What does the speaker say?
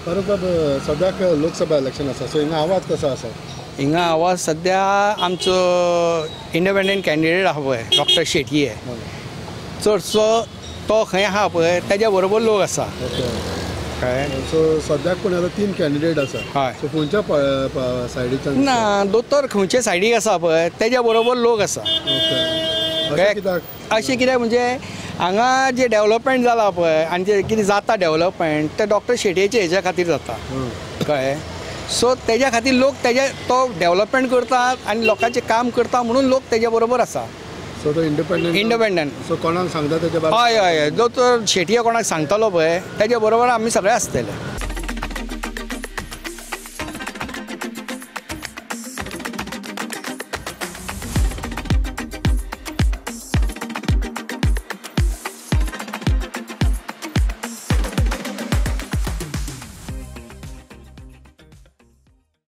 बरोबर सद्याक लोकसभा इलेक्शन आसा सो हिंगा आवाज कसो आसा हिंगा आवाज सध्या आमचो इंडिपेंडंट कॅन्डिडेट आहा पळय डॉक्टर शेटये चडसो तो खंय आहा पळय तेज्या बरोबर लोक आसा ओके कळ्ळें सो सद्याक पूण आतां 3 कॅन्डिडेट आसा हय सो खंयच्या सायडीच्यान ना दोतोर खंयचे सायडीक आसा पळय तेज्या बरोबर लोक आसा ओके कळ्ळें? कित्याक अशें कित्याक म्हणजे हांगा जे डेव्हलपमेंट जाला पळय आनी जे कितें जाता डेव्हलपमेंट ते डॉक्टर शेटयेचे हेच्या खातीर जाता कळ्ळें सो तेज्या खातीर लोक तो डेव्हलपमेंट करता आनी लोकांचें काम करता म्हणून लोक तेज्या बरोबर आसा सो तो इंडिपेंडंट सो कोणाक सांगता तेच्या बाबतींत हय हय हय जो तो शेटये कोणाक सांगतलो पळय तेज्या बरोबर आमी सगळे आसतले